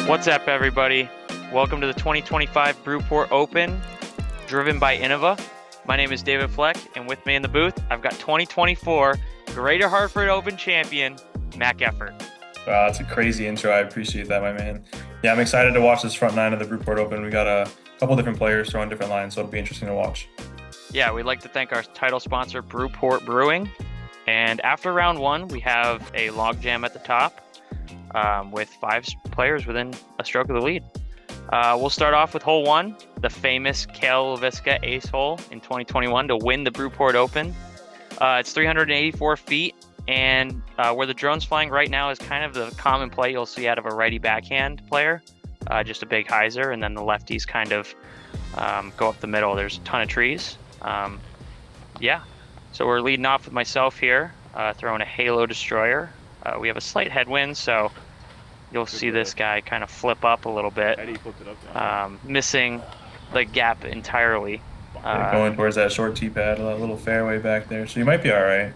What's up, everybody? Welcome to the 2025 Brewport Open, driven by Innova. My name is David Fleck, and with me in the booth, I've got 2024 Greater Hartford Open champion, Matt Geffert. Wow, that's a crazy intro. I appreciate that, my man. Yeah, I'm excited to watch this front nine of the Brewport Open. We got a couple different players throwing different lines, so it'll be interesting to watch. Yeah, we'd like to thank our title sponsor, Brewport Brewing. And after round one, we have a log jam at the top with 5 players within a stroke of the lead. We'll start off with hole 1, the famous Kale Laviska ace hole in 2021 to win the Brewport Open. It's 384 feet, and where the drone's flying right now is kind of the common play you'll see out of a righty backhand player. Just a big hyzer, and then the lefties kind of go up the middle. There's a ton of trees. Yeah, so we're leading off with myself here, throwing a Halo Destroyer. We have a slight headwind, so you'll see this guy kind of flip up a little bit, missing the gap entirely. Going towards that short tee pad, a little fairway back there, so you might be all right.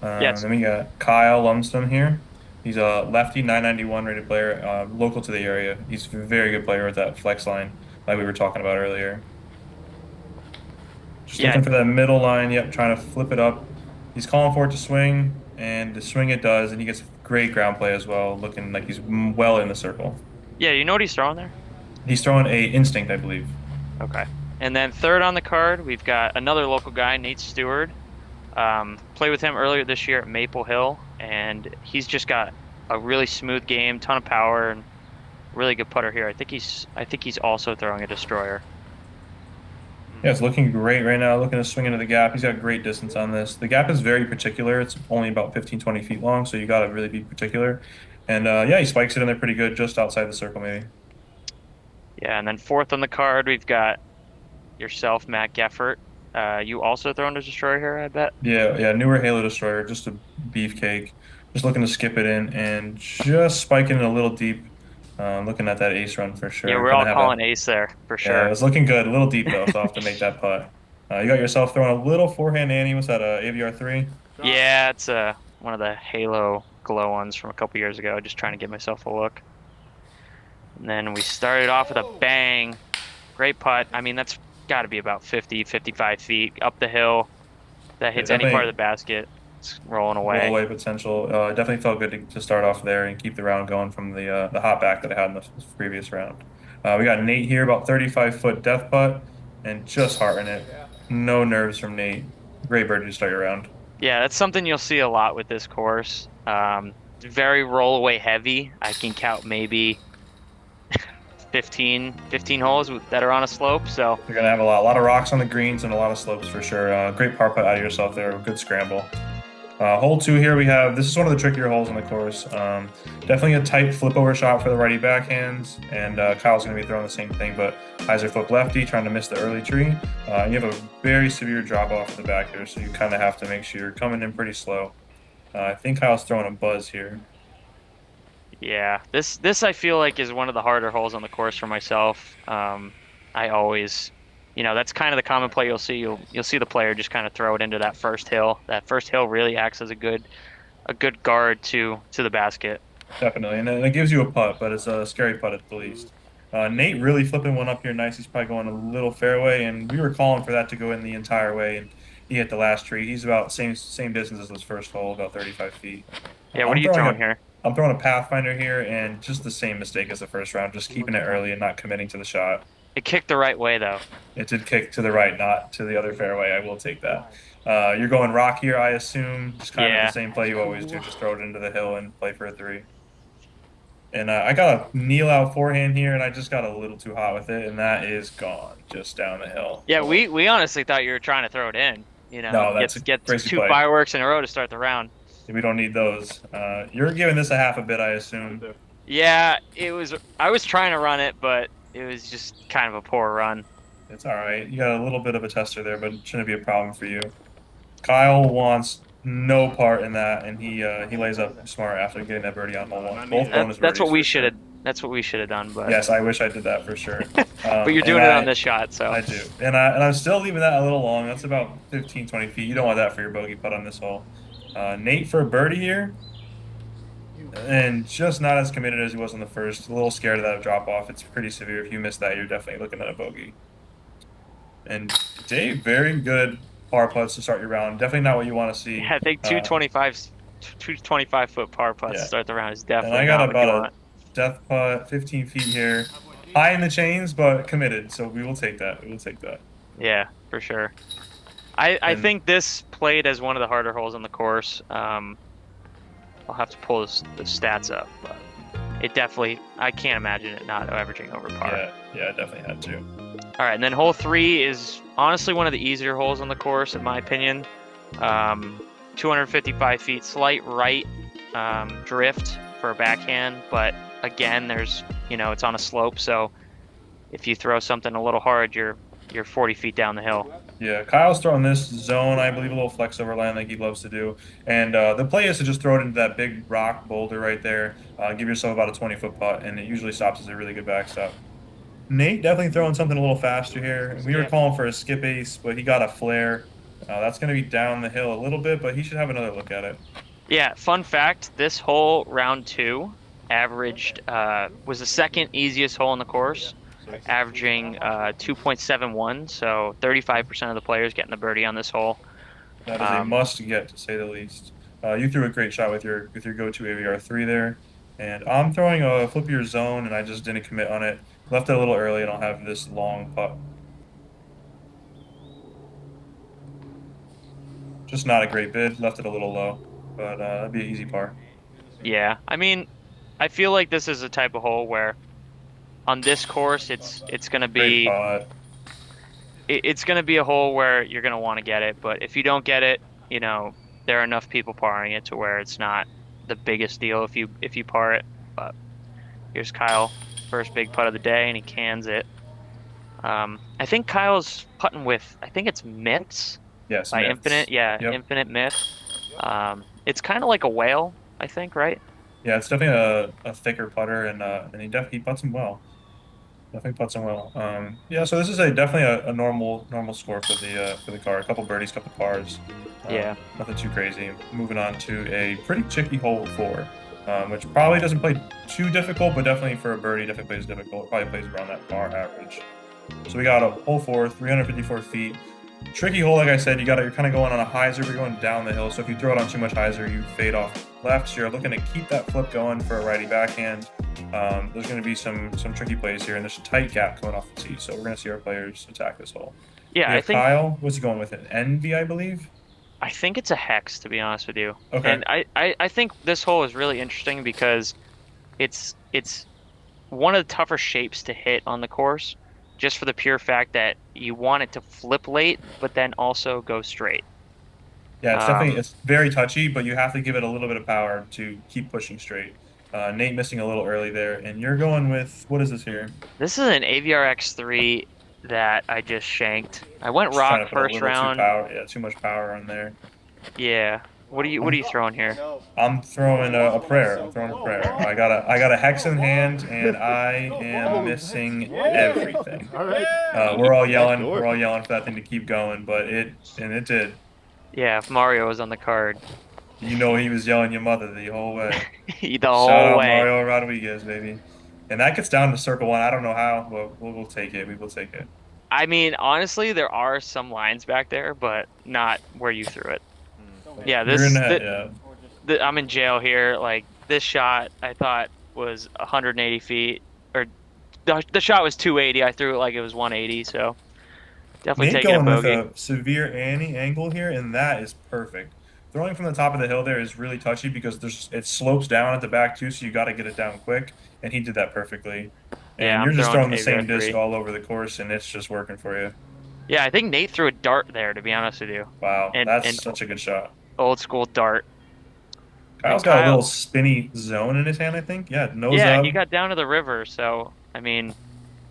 Yes. Then we got Kyle Lumsden here. He's a lefty, 991 rated player, local to the area. He's a very good player with that flex line, like we were talking about earlier. Just looking for that middle line. Yep, trying to flip it up. He's calling for it to swing, and to swing it does, and he gets great ground play as well, looking like he's well in the circle. Yeah, you know what he's throwing there? He's throwing a Instinct, I believe. Okay. And then third on the card, we've got another local guy, Nate Stewart. Played with him earlier this year at Maple Hill, and he's just got a really smooth game, ton of power, and really good putter here. I think he's also throwing a Destroyer. Yeah, it's looking great right now, looking to swing into the gap. He's got great distance on this. The gap is very particular. It's only about 15, 20 feet long, so you got to really be particular. And yeah, he spikes it in there pretty good, just outside the circle maybe. Yeah, and then fourth on the card, we've got yourself, Matt Geffert. You also throwing a Destroyer here, I bet? Yeah, newer Halo Destroyer, just a beefcake. Just looking to skip it in and just spiking it a little deep. Looking at that ace run for sure. Yeah, we're all calling ace there, for sure. Yeah, it's looking good. A little deep, though, so I'll have to make that putt. You got yourself throwing a little forehand Annie. What's that, AVR 3? Yeah, it's one of the Halo glow ones from a couple years ago, just trying to give myself a look. And then we started off with a bang. Great putt. I mean, that's got to be about 50, 55 feet up the hill. That hits any part of the basket. It's rolling away. Roll away potential. Definitely felt good to start off there and keep the round going from the hot back that I had in the previous round. We got Nate here, about 35-foot death putt, and just hearting it. No nerves from Nate. Great birdie to start your round. Yeah, that's something you'll see a lot with this course. Very roll away heavy. I can count maybe 15 holes that are on a slope. So you're gonna have a lot of rocks on the greens and a lot of slopes for sure. Great par putt out of yourself there. Good scramble. Hole 2 here we have, this is one of the trickier holes on the course. Definitely a tight flip over shot for the righty backhands, and Kyle's going to be throwing the same thing, but hyzer flip lefty, trying to miss the early tree. You have a very severe drop off at the back here, so you kind of have to make sure you're coming in pretty slow. I think Kyle's throwing a buzz here. Yeah, this I feel like is one of the harder holes on the course for myself. I always... that's kind of the common play you'll see. You'll see the player just kind of throw it into that first hill. That first hill really acts as a good guard to the basket. Definitely, and it gives you a putt, but it's a scary putt at the least. Nate really flipping one up here nice. He's probably going a little fairway, and we were calling for that to go in the entire way, and he hit the last tree. He's about same distance as this first hole, about 35 feet. Yeah, what are you throwing here? I'm throwing a Pathfinder here, and just the same mistake as the first round, just keeping it early and not committing to the shot. It kicked the right way, though. It did kick to the right, not to the other fairway. I will take that. You're going rock here, I assume. Just kind of the same play you always do. Just throw it into the hill and play for a 3. And I got a kneel out forehand here, and I just got a little too hot with it, and that is gone just down the hill. Yeah, we honestly thought you were trying to throw it in. No, that's get 2 fireworks in a row to start the round. We don't need those. You're giving this a half a bit, I assume. Yeah, I was trying to run it, but it was just kind of a poor run. It's all right. You got a little bit of a tester there, but it shouldn't be a problem for you. Kyle wants no part in that, and he lays up smart after getting that birdie on hole 1. Both bonus birdies. That's what we should have. That's what we should have done. But yes, I wish I did that for sure. But you're doing it on this shot, so I do, and I'm still leaving that a little long. That's about 15, 20 feet. You don't want that for your bogey putt on this hole. Nate for a birdie here. and just not as committed as he was on the first. A little scared of that drop off. It's pretty severe. If you miss that, you're definitely looking at a bogey. And Dave, very good par putts to start your round. Definitely not what you want to Yeah, see. I think 225 foot par putts to Yeah. start the round is And I definitely got not what you about a want. death putt, 15 feet here. High in the chains, but committed. So we will take that. We will take that. Yeah, for sure. I And think this played as one of the harder holes on the course. I'll have to pull the stats up, but it definitely, I can't imagine it not averaging over par. yeah, I definitely had to. All right, and then hole 3 is honestly one of the easier holes on the course, in my opinion. 255 feet, slight right drift for a backhand, but again, it's on a slope, so if you throw something a little hard, you're 40 feet down the hill. Yeah, Kyle's throwing this zone, I believe, a little flex overland like he loves to do. And the play is to just throw it into that big rock boulder right there. Give yourself about a 20-foot putt, and it usually stops as a really good backstop. Nate definitely throwing something a little faster here. We were calling for a skip ace, but he got a flare. That's going to be down the hill a little bit, but he should have another look at it. Yeah, fun fact, this hole, round 2, was the second easiest hole in the course, averaging 2.71, so 35% of the players getting the birdie on this hole. That is a must get, to say the least. You threw a great shot with your go-to AVR3 there. And I'm throwing a flip your zone, and I just didn't commit on it. Left it a little early, and I'll have this long putt. Just not a great bid. Left it a little low, but that'd be an easy par. Yeah, I mean, I feel like this is a type of hole where on this course it's gonna Great be putt. it's gonna be a hole where you're gonna want to get it, but if you don't get it, there are enough people parring it to where it's not the biggest deal if you par it. But here's Kyle, first big putt of the day, and he cans it. I think Kyle's putting with, I think it's Mitts Yes, by myths. Infinite. Yeah, Yep. Infinite Myth. It's kind of like a whale, I think, right? Yeah, it's definitely a thicker putter, and he definitely putts him well. Definitely putts him well. Yeah, so this is definitely a normal score for the car. A couple birdies, couple pars. Yeah. Nothing too crazy. Moving on to a pretty tricky hole 4, which probably doesn't play too difficult, but definitely for a birdie, definitely plays difficult. It probably plays around that par average. So we got a hole 4, 354 feet. Tricky hole, like I said, you're kind of going on a hyzer, you're going down the hill. So if you throw it on too much hyzer, you fade off left. So you're looking to keep that flip going for a righty backhand. There's going to be some tricky plays here, and there's a tight gap coming off the tee. So we're going to see our players attack this hole. Yeah, I think Kyle, what's he going with? An Envy, I believe. I think it's a hex, to be honest with you. Okay. And I think this hole is really interesting because it's one of the tougher shapes to hit on the course, just for the pure fact that you want it to flip late, but then also go straight. Yeah, it's very touchy, but you have to give it a little bit of power to keep pushing straight. Nate missing a little early there, and you're going with, what is this here? This is an AVRX3 that I just shanked. I went Just trying rock to put a first little round. Too much power on there. Yeah. What are you throwing here? I'm throwing a prayer. I'm throwing a prayer. I got a hex in hand, and I am missing everything. All right. We're all yelling. We're all yelling for that thing to keep going, but it did. Yeah, if Mario was on the card. You know, he was yelling your mother the whole way. The Shout whole out way. Mario Rodriguez, baby. And that gets down to circle 1. I don't know how, but we'll take it. We will take it. I mean, honestly, there are some lines back there, but not where you threw it. Yeah, You're in that, yeah. I'm in jail here. Like, this shot, I thought was 180 feet, or the shot was 280. I threw it like it was 180, so definitely Nate taking a going with bogey. a severe angle here, and that is perfect. Throwing from the top of the hill there is really touchy because it slopes down at the back too, so you got to get it down quick, and he did that perfectly. And Yeah, I'm you're just throwing the AVR3. same disc all over the course, and it's just working for you. Yeah, I think Nate threw a dart there, to be honest with you. Wow, And that's such a good shot. Old school dart. Kyle's got a little spinny zone in his hand, I think. Yeah, nose Yeah, up. he got down to the river, so I mean,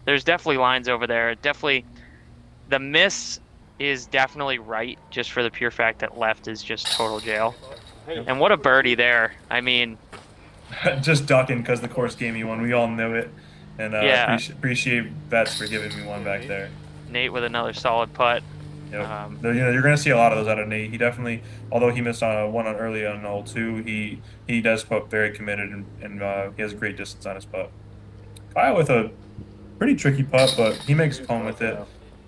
there's definitely lines over there. Definitely, the miss is definitely right, just for the pure fact that left is just total jail. And what a birdie there! I mean, Just ducking because the course gave me one. We all knew it. And Yeah. appreciate Vets for giving me one back there. Nate with another solid putt. Yep. You're going to see a lot of those out of Nate. He definitely, although he missed on one on early on hole two, he does putt very committed and he has great distance on his putt. Kyle with a pretty tricky putt, but he makes home with it.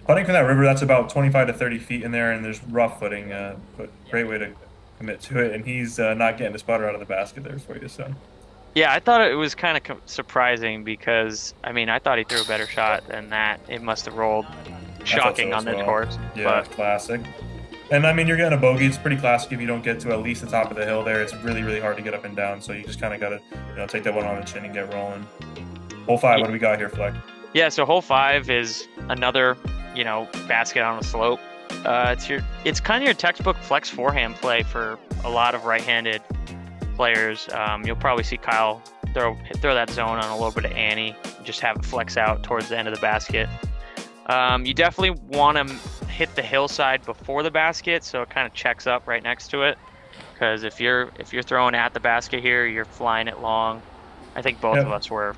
Putting from that river, that's about 25 to 30 feet in there, and there's rough footing, but great way to commit to it. And he's not getting his putter out of the basket there for you. So Yeah, I thought it was kind of surprising because I mean I thought he threw a better shot than that. It must have rolled shocking so on this well. course. Yeah, But classic. And I mean, you're getting a bogey. It's pretty classic if you don't get to at least the top of the hill there. It's really, really hard to get up and down. So you just kind of got to, take that one on the chin and get rolling. Hole 5, what do we got here, Fleck? yeah, so hole 5 is another, basket on a slope. It's kind of your textbook flex forehand play for a lot of right-handed players. You'll probably see Kyle throw that zone on a little bit of ante, just have it flex out towards the end of the basket. You definitely want to hit the hillside before the basket, so it kind of checks up right next to it. Because if you're throwing at the basket here, you're flying it long. I think both of us were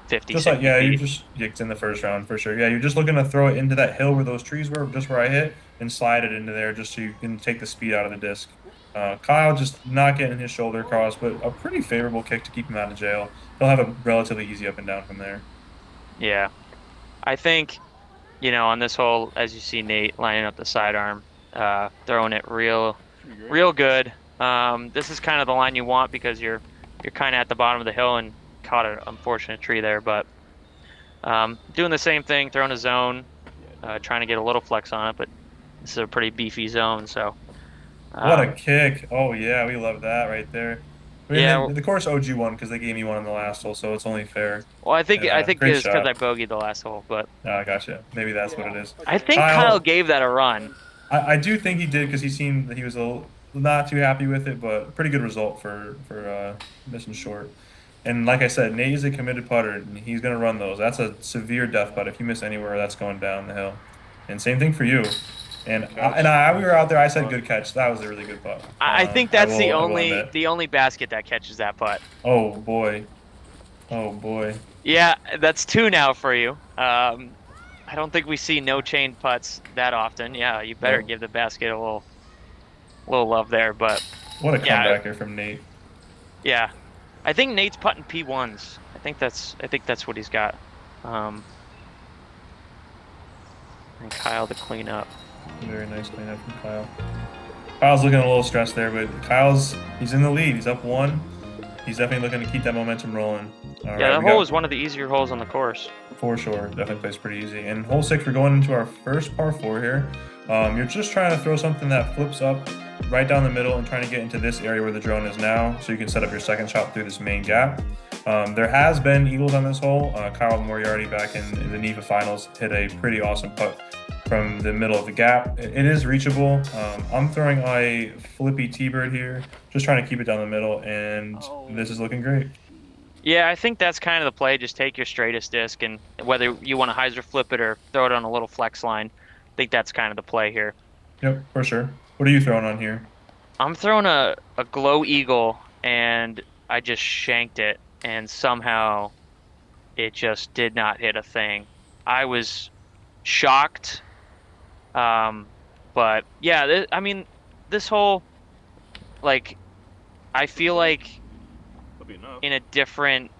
50, Just 60 feet. it's in the first round for sure. Yeah, you're just looking to throw it into that hill where those trees were, just where I hit, and slide it into there just so you can take the speed out of the disc. Kyle just not getting his shoulder across, but a pretty favorable kick to keep him out of jail. He'll have a relatively easy up and down from there. Yeah, I think on this hole, as you see Nate lining up the sidearm, throwing it real good. This is kind of the line you want because you're kind of at the bottom of the hill and caught an unfortunate tree there, but doing the same thing, throwing a zone, trying to get a little flex on it, but this is a pretty beefy zone, so. What a kick. Oh, yeah, we love that right there. I mean, Yeah. the course owed you one because they gave me one in the last hole, so it's only fair. Well, I think Great it's because shot. I bogeyed the last hole, but I gotcha. Maybe that's what it is. I think Kyle gave that a run. I do think he did because he seemed that he was a little not too happy with it, but pretty good result for missing short. And like I said, Nate is a committed putter, and he's going to run those. That's a severe death putt. If you miss anywhere, that's going down the hill. And same thing for you. And we were out there. I said good catch. That was a really good putt. I think that's the only basket that catches that putt. Oh boy. Oh boy. Yeah, that's 2 now for you. I don't think we see no chain putts that often. Yeah, you better give the basket a little love there. But what a comeback here from Nate. Yeah, I think Nate's putting P1s. I think that's what he's got. And Kyle to clean up. Very nice cleanup from Kyle. Kyle's looking a little stressed there, but he's in the lead. He's up 1. He's definitely looking to keep that momentum rolling. That hole is one of the easier holes on the course. For sure. Definitely plays pretty easy. And hole 6, we're going into our first par 4 here. You're just trying to throw something that flips up right down the middle and trying to get into this area where the drone is now so you can set up your second shot through this main gap. There has been eagles on this hole. Kyle Moriarty back in the Innova finals hit a pretty awesome putt from the middle of the gap. It is reachable. I'm throwing a flippy T-bird here, just trying to keep it down the middle, and this is looking great. Yeah, I think that's kind of the play. Just take your straightest disc, and whether you want to hyzer flip it or throw it on a little flex line, I think that's kind of the play here. Yep, for sure. What are you throwing on here? I'm throwing a glow eagle, and I just shanked it, and somehow it just did not hit a thing. I was shocked. But yeah, this whole, I feel like in a different,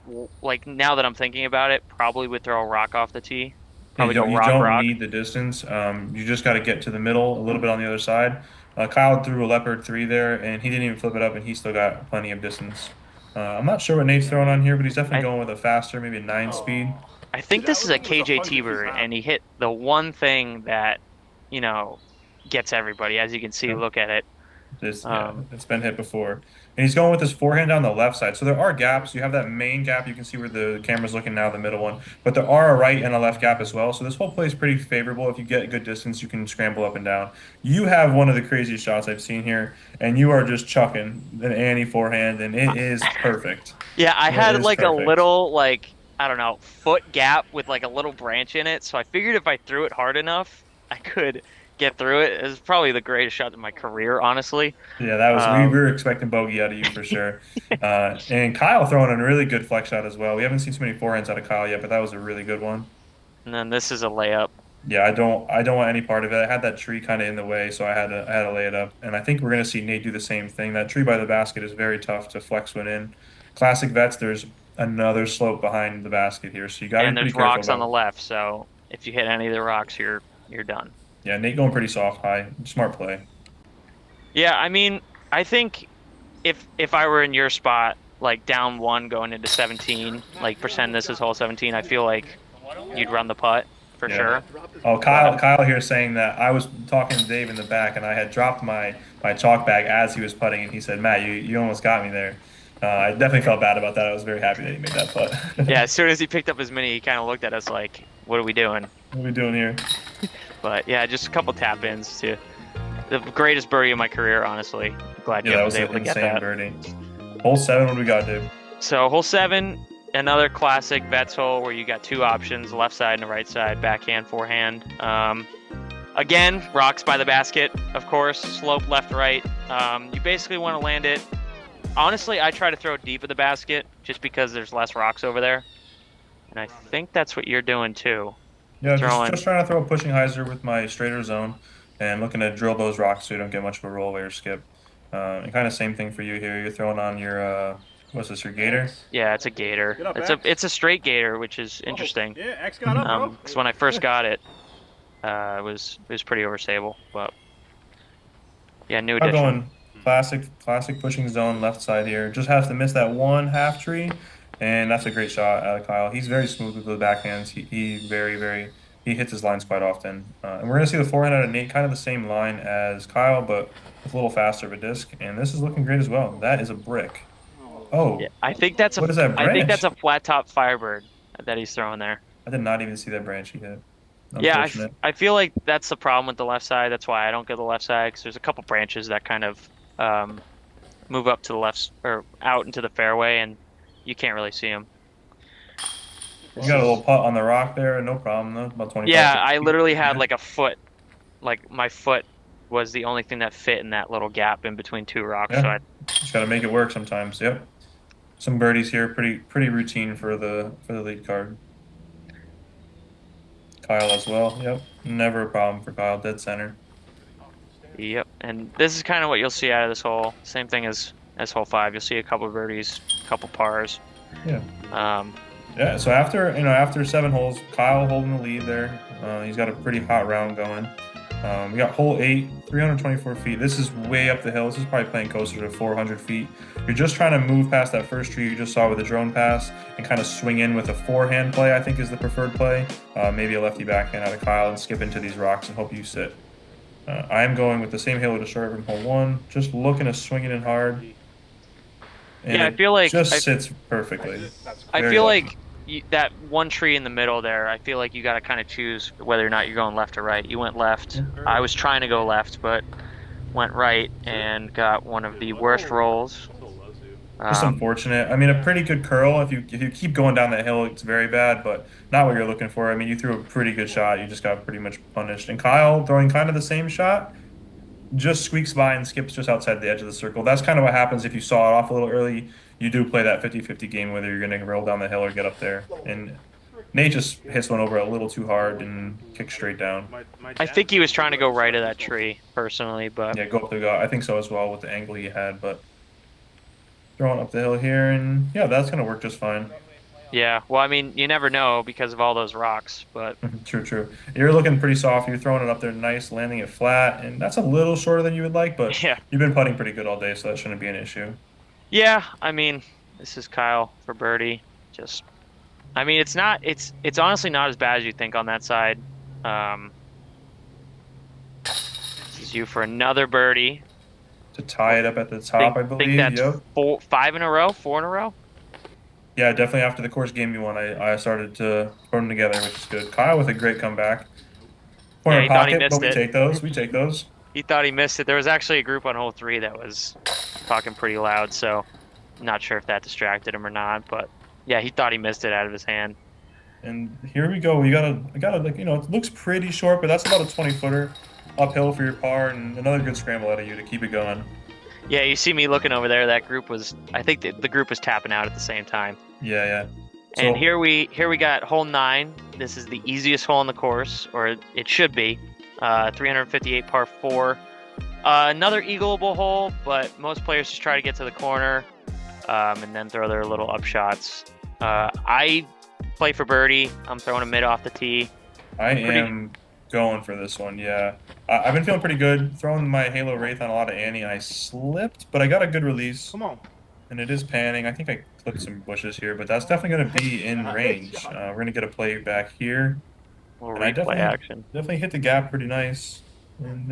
now that I'm thinking about it, probably would throw a rock off the tee. Probably you don't need the distance. You just got to get to the middle, a little bit on the other side. Kyle threw a leopard 3 there, and he didn't even flip it up, and he still got plenty of distance. I'm not sure what Nate's throwing on here, but he's definitely going with a faster, maybe a 9 speed. I think this is a KJ bird, and he hit the one thing that gets everybody. As you can see, look at it. It's been hit before. And he's going with his forehand down the left side. So there are gaps. You have that main gap. You can see where the camera's looking now, the middle one. But there are a right and a left gap as well. So this whole play is pretty favorable. If you get good distance, you can scramble up and down. You have one of the craziest shots I've seen here, and you are just chucking an ante forehand, and it is perfect. Yeah, I had a little, I don't know, foot gap with a little branch in it. So I figured if I threw it hard enough, I could get through it. It was probably the greatest shot of my career, honestly. Yeah, that was we were expecting bogey out of you for sure. And Kyle throwing a really good flex shot as well. We haven't seen too many forehands out of Kyle yet, but that was a really good one. And then this is a layup. Yeah, I don't want any part of it. I had that tree kind of in the way, so I had to lay it up. And I think we're gonna see Nate do the same thing. That tree by the basket is very tough to flex one in. Classic vets, there's another slope behind the basket here, so you got to And be pretty there's careful rocks on the about. left, so if you hit any of the rocks, you're done. Yeah, Nate going pretty soft high. Smart play. Yeah, I mean, I think if I were in your spot, like down one going into 17, like pretend this is hole 17, I feel like you'd run the putt for Yeah. sure. Oh, But Kyle here saying that I was talking to Dave in the back, and I had dropped my chalk bag as he was putting, and he said, "Matt, you almost got me there." I definitely felt bad about that. I was very happy that he made that yeah, putt. as soon as he picked up his mini, he kind of looked at us like, "What are we doing?" What are we doing here? But yeah, just a couple tap ins to the greatest birdie of my career, honestly. Glad Yeah, that Jeff was was an able to get insane that. birdie. Hole 7, what do we got, dude? So hole 7, another classic vets hole where you got two options, left side and the right side, backhand, forehand. Again, rocks by the basket, of course, slope left, right. You basically want to land it. Honestly, I try to throw it deep of the basket just because there's less rocks over there. And I think that's what you're doing too. You're Yeah, throwing, just trying to throw a pushing hyzer with my straighter zone and looking to drill those rocks so you don't get much of a rollaway or skip. And kind of same thing for you here. You're throwing on your what's this, your gator? yeah, it's a gator. Get up, It's a X. it's a straight gator, which is Oh, interesting. yeah, X got up, bro. Because when I first got it, it was pretty overstable, but yeah, new I'm addition. going classic pushing zone left side here. Just has to miss that one half tree, and that's a great shot out of Kyle. He's very smooth with the backhands. He very he hits his lines quite often. And we're gonna see the forehand out of Nate, kind of the same line as Kyle, but with a little faster of a disc. And this is looking great as well. That is a brick. Yeah, Oh, what is that I think that's branch? a flat top Firebird that he's throwing there. I did not even see that branch he hit. Yeah, Unfortunate. I feel like that's the problem with the left side. That's why I don't go the left side because there's a couple branches that kind of um, move up to the left or out into the fairway, and you can't really see them. You got a little putt on the rock there, no problem though. About 25, Yeah, 50 I feet. literally had Yeah. like a foot, like my foot was the only thing that fit in that little gap in between two rocks. So Yeah. Just gotta make it work sometimes. Yep. Some birdies here, pretty routine for the lead card. Kyle as well. Yep. Never a problem for Kyle. Dead center. yep. And this is kind of what you'll see out of this hole. Same thing as hole 5. You'll see a couple birdies, a couple pars. Yeah. Um, Yeah. So after 7 holes, Kyle holding the lead there. He's got a pretty hot round going. We got hole 8, 324 feet. This is way up the hill. This is probably playing closer to 400 feet. You're just trying to move past that first tree you just saw with the drone pass and kind of swing in with a forehand play, I think is the preferred play. Maybe a lefty backhand out of Kyle and skip into these rocks and hope you sit. I am going with the same halo to start from hole 1, just looking to swing it in hard. And yeah, I it feel like just sits perfectly. I Very feel lucky. like that one tree in the middle there, I feel like you got to kind of choose whether or not you're going left or right. You went left. I was trying to go left, but went right and got one of the worst rolls. Just unfortunate. I mean, a pretty good curl. If you keep going down that hill, it's very bad, but not what you're looking for. I mean, you threw a pretty good shot. You just got pretty much punished. And Kyle throwing kind of the same shot, just squeaks by and skips just outside the edge of the circle. That's kind of what happens if you saw it off a little early. You do play that 50-50 game, whether you're going to roll down the hill or get up there. And Nate just hits one over a little too hard and kicks straight down. I think he was trying to go right of that tree, personally, but Yeah, go up the gut. I think so as well with the angle he had, but throwing up the hill here, and yeah, that's going to work just fine. yeah. Well, I mean, you never know because of all those rocks, but True. You're looking pretty soft. You're throwing it up there nice, landing it flat, and that's a little shorter than you would like, but yeah. you've been putting pretty good all day, so that shouldn't be an issue. Yeah, I mean, this is Kyle for birdie. Just, I mean, it's honestly not as bad as you think on that side. This is you for another birdie. To tie it up at the top, I Think believe. that's Yep. 5 in a row, 4 in a row. Yeah, definitely after the course game you won, I started to put them together, which is good. Kyle with a great comeback. Yeah, Corner he thought he pocket, but missed we it. take those. We take those. He thought he missed it. There was actually a group on hole 3 that was talking pretty loud, so not sure if that distracted him or not. But yeah, he thought he missed it out of his hand. And here we go. I gotta like it looks pretty short, but that's about a 20-footer uphill for your par, and another good scramble out of you to keep it going. Yeah, you see me looking over there. That group was, I think the group was tapping out at the same time. Yeah. And So here we got hole 9, this is the easiest hole in the course, or it should be. 358 par 4. Another eagleable hole, but most players just try to get to the corner and then throw their little up shots. I play for birdie. I'm throwing a mid off the tee. I am going for this one, yeah. I've been feeling pretty good. Throwing my Halo Wraith on a lot of Annie, and I slipped, but I got a good release. Come on. And it is panning. I think I clipped some bushes here, but that's definitely going to be in range. We're going to get a play back here. Little And I replay action. definitely hit the gap pretty nice. And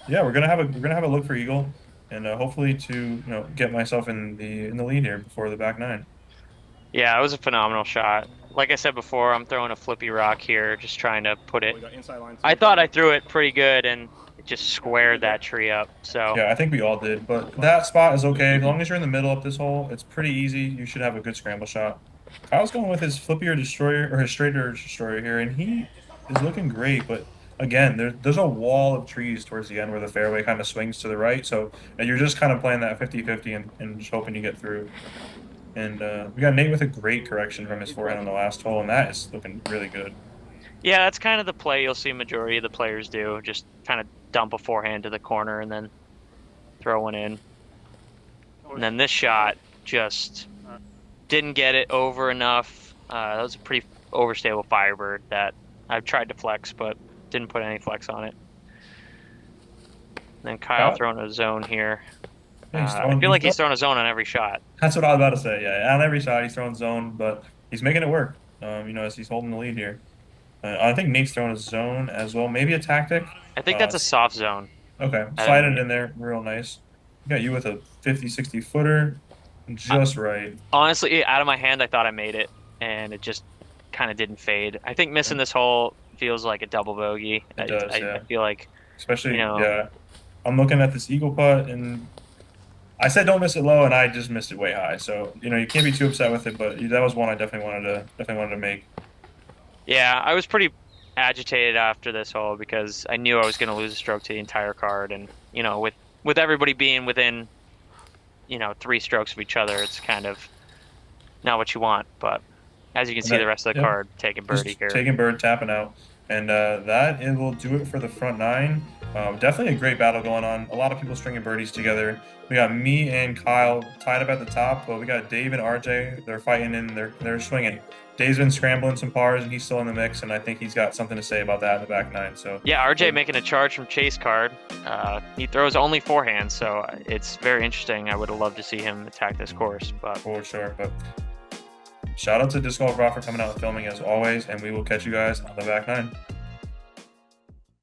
yeah, we're gonna have a look for eagle, and hopefully to get myself in the lead here before the back nine. Yeah, it was a phenomenal shot. Like I said before, I'm throwing a flippy rock here, just trying to put it. I thought I threw it pretty good, and it just squared that tree up. So yeah, I think we all did, but that spot is okay as long as you're in the middle of this hole. It's pretty easy. You should have a good scramble shot. Kyle's going with his flippier destroyer or his straighter destroyer here, and he is looking great, but again, there's a wall of trees towards the end where the fairway kind of swings to the right, so you're just kind of playing that 50-50 and just hoping you get through. And we got Nate with a great correction from his forehand on the last hole, and that is looking really good. yeah, that's kind of the play you'll see majority of the players do. Just kind of dump a forehand to the corner and then throw one in. And then this shot just didn't get it over enough. That was a pretty overstable Firebird that I've tried to flex, but didn't put any flex on it. And then Kyle throwing a zone here. I feel like he's throwing a zone on every shot. That's what I was about to say. Yeah, on every shot he's throwing zone, but he's making it work. As he's holding the lead here. I think Nate's throwing a zone as well, maybe a tactic. I think that's a soft zone. Okay, slide it in there, real nice. Got you with a 50-60 footer, just right. Honestly, out of my hand, I thought I made it, and it just kind of didn't fade. I think missing this hole feels like a double bogey. It does, I feel like, especially yeah. I'm looking at this eagle putt, and I said don't miss it low, and I just missed it way high. So you can't be too upset with it, but that was one I definitely wanted to make. Yeah, I was pretty agitated after this hole because I knew I was going to lose a stroke to the entire card, and with everybody being within 3 strokes of each other, it's kind of not what you want. But as you can see, the rest of the card taking birdie just here, taking bird, tapping out, and it will do it for the front nine. Definitely a great battle going on. A lot of people stringing birdies together. We got me and Kyle tied up at the top, but we got Dave and RJ. They're fighting and they're swinging. Dave's been scrambling some pars, and he's still in the mix, and I think he's got something to say about that in the back nine. So yeah, RJ making a charge from chase card. He throws only forehand, so it's very interesting. I would have loved to see him attack this course, but for sure. But shout out to Disc Golf Brah for coming out and filming as always, and we will catch you guys on the back nine.